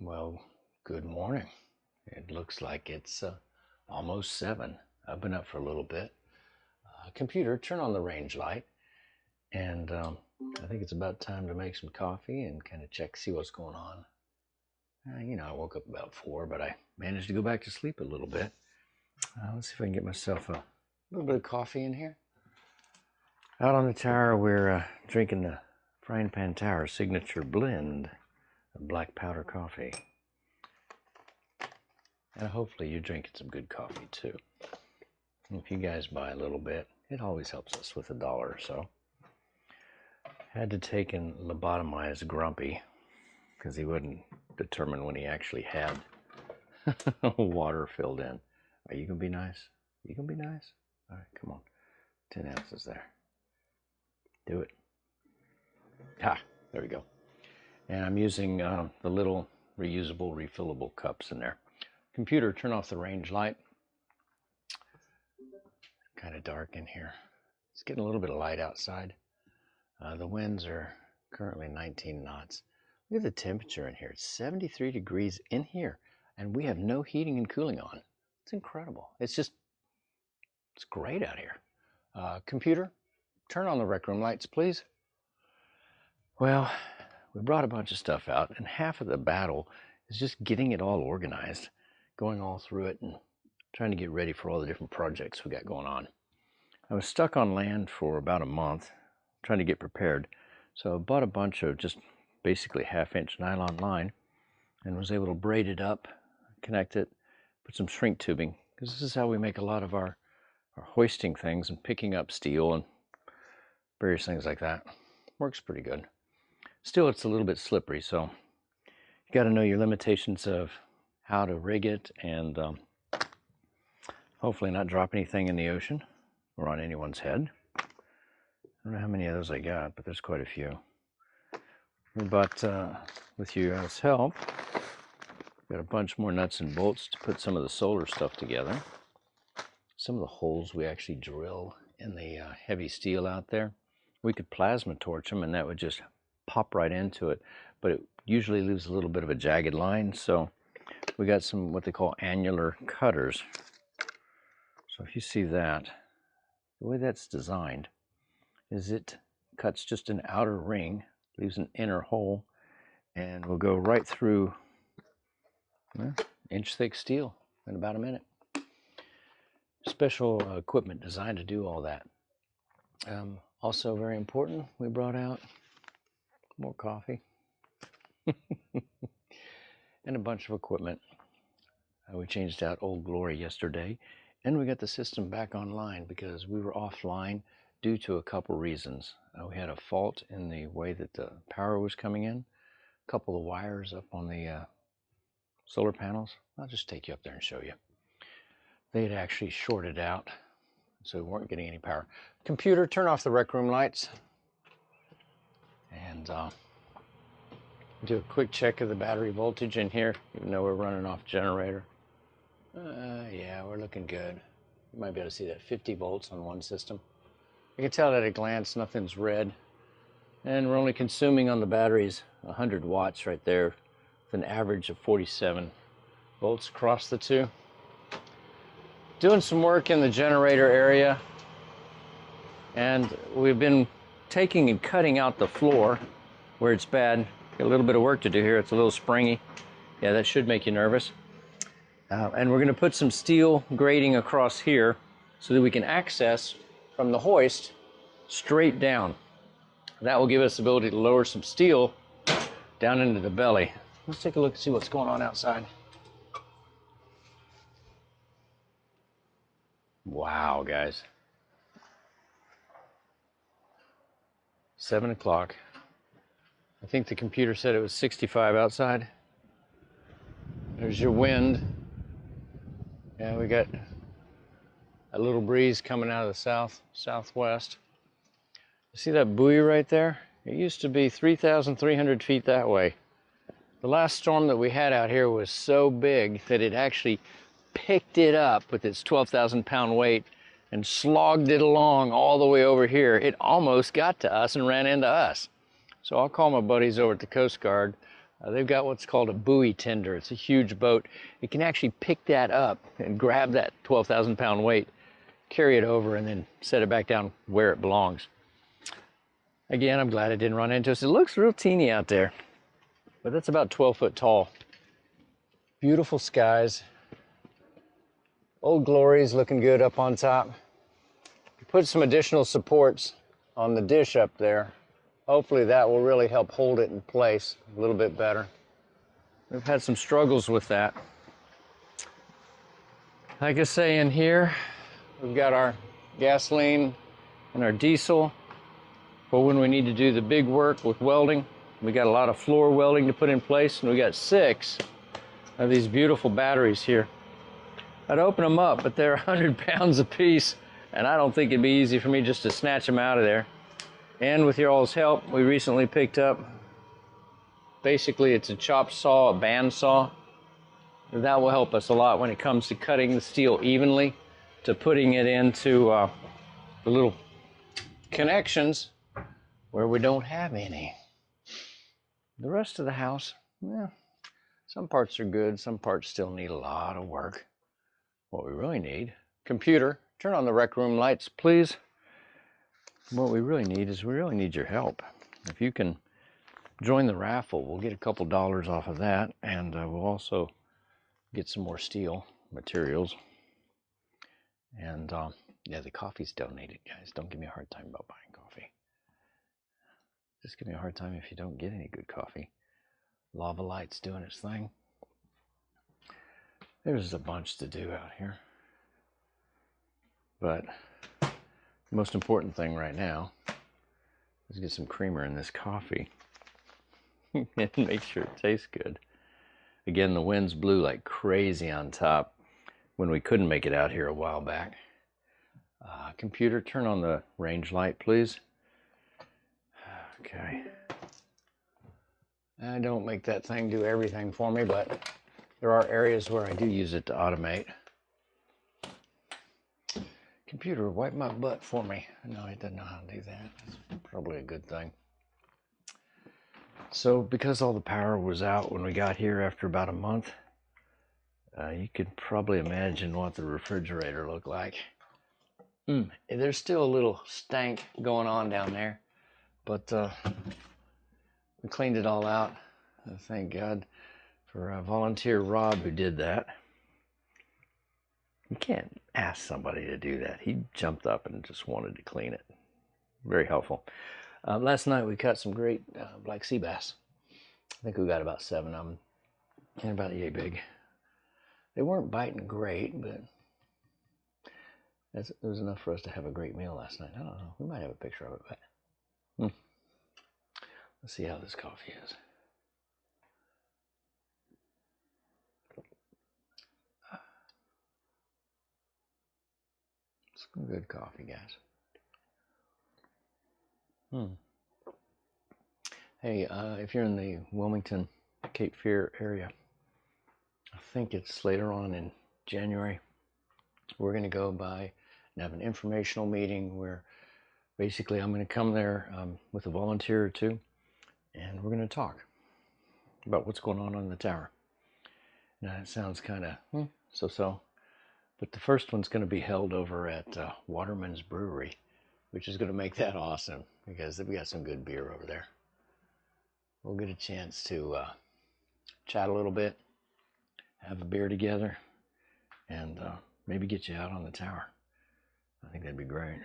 Well, good morning. It looks like it's almost 7. I've been up for a little bit. Computer, turn on the range light. And I think it's about time to make some coffee and kind of check, see what's going on. I woke up about 4, but I managed to go back to sleep a little bit. Let's see if I can get myself a little bit of coffee in here. Out on the tower, we're drinking the Frying Pan Tower Signature Blend of black powder coffee. And hopefully you're drinking some good coffee too. If you guys buy a little bit, it always helps us with $1 or so. Had to take and lobotomize Grumpy because he wouldn't determine when he actually had water filled in. Are you gonna be nice? You gonna be nice? All right, come on. 10 ounces there. Do it. There we go. And I'm using the little reusable, refillable cups in there. Computer, turn off the range light. Kind of dark in here. It's getting a little bit of light outside. The winds are currently 19 knots. Look at the temperature in here. It's 73 degrees in here, and we have no heating and cooling on. It's incredible. It's great out here. Computer, turn on the rec room lights, please. Well, we brought a bunch of stuff out, and half of the battle is just getting it all organized, going all through it and trying to get ready for all the different projects we got going on. I was stuck on land for about a month trying to get prepared, so I bought a bunch of just basically 1/2-inch nylon line and was able to braid it up, connect it, put some shrink tubing, because this is how we make a lot of our hoisting things and picking up steel and various things like that. Works pretty good. Still, it's a little bit slippery, so you got to know your limitations of how to rig it and hopefully not drop anything in the ocean or on anyone's head. I don't know how many of those I got, but there's quite a few. But with you guys' help, got a bunch more nuts and bolts to put some of the solar stuff together. Some of the holes we actually drill in the heavy steel out there, we could plasma torch them and that would just pop right into it, but it usually leaves a little bit of a jagged line, so we got some what they call annular cutters. So if you see that, the way that's designed is it cuts just an outer ring, leaves an inner hole, and will go right through inch thick steel in about a minute. Special equipment designed to do all that. Also very important, we brought out more coffee and a bunch of equipment. We changed out Old Glory yesterday, and we got the system back online because we were offline due to a couple reasons. We had a fault in the way that the power was coming in, a couple of wires up on the solar panels. I'll just take you up there and show you. They had actually shorted out, so we weren't getting any power. Computer, turn off the rec room lights and do a quick check of the battery voltage in here, even though we're running off generator. Yeah, we're looking good. You might be able to see that 50 volts on one system. You can tell at a glance nothing's red, and we're only consuming on the batteries 100 watts right there with an average of 47 volts across the two. Doing some work in the generator area, and we've been taking and cutting out the floor where it's bad. Got a little bit of work to do here. It's a little springy. Yeah, that should make you nervous. And we're going to put some steel grating across here so that we can access from the hoist straight down. That will give us the ability to lower some steel down into the belly. Let's take a look and see what's going on outside. Wow, guys. 7 o'clock. I think the computer said it was 65 outside. There's your wind. Yeah, we got a little breeze coming out of the southwest. You see that buoy right there? It used to be 3,300 feet that way. The last storm that we had out here was so big that it actually picked it up with its 12,000 pound weight and slogged it along all the way over here. It almost got to us and ran into us. So I'll call my buddies over at the Coast Guard. They've got what's called a buoy tender. It's a huge boat. It can actually pick that up and grab that 12,000 pound weight, carry it over, and then set it back down where it belongs. Again, I'm glad I didn't run into us. It looks real teeny out there, but that's about 12 foot tall. Beautiful skies. Old Glory's looking good up on top. Put some additional supports on the dish up there. Hopefully that will really help hold it in place a little bit better. We've had some struggles with that. Like I say, in here, we've got our gasoline and our diesel for when we need to do the big work with welding. We got a lot of floor welding to put in place, and we got 6 of these beautiful batteries here. I'd open them up, but they're 100 pounds a piece, and I don't think it'd be easy for me just to snatch them out of there. And with your all's help, we recently picked up, basically it's a chop saw, a band saw. That will help us a lot when it comes to cutting the steel evenly, to putting it into the little connections where we don't have any. The rest of the house, yeah, some parts are good, some parts still need a lot of work. What we really need, computer, turn on the rec room lights, please. What we really need is we really need your help. If you can join the raffle, we'll get a couple dollars off of that, and we'll also get some more steel materials. And yeah, the coffee's donated, guys. Don't give me a hard time about buying coffee. Just give me a hard time if you don't get any good coffee. Lava Light's doing its thing. There's a bunch to do out here. But the most important thing right now is get some creamer in this coffee and make sure it tastes good. Again, the winds blew like crazy on top when we couldn't make it out here a while back. Computer, turn on the range light, please. Okay. I don't make that thing do everything for me, but there are areas where I do use it to automate. Computer, wipe my butt for me. No, it doesn't know how to do that. That's probably a good thing. So because all the power was out when we got here after about a month, you could probably imagine what the refrigerator looked like. There's still a little stank going on down there, but we cleaned it all out. Thank God for volunteer Rob who did that. You can't ask somebody to do that. He jumped up and just wanted to clean it. Very helpful. Last night we caught some great black sea bass. I think we got about 7 of them, and about yay big. They weren't biting great, but it was enough for us to have a great meal last night. I don't know. We might have a picture of it, but let's see how this coffee is. Some good coffee, guys. Hey, if you're in the Wilmington, Cape Fear area, I think it's later on in January, we're going to go by and have an informational meeting where basically I'm going to come there with a volunteer or two, and we're going to talk about what's going on the tower. Now, it sounds kind of so-so, but the first one's going to be held over at Waterman's Brewery, which is going to make that awesome because they've got some good beer over there. We'll get a chance to chat a little bit, have a beer together, and maybe get you out on the tower. I think that'd be great.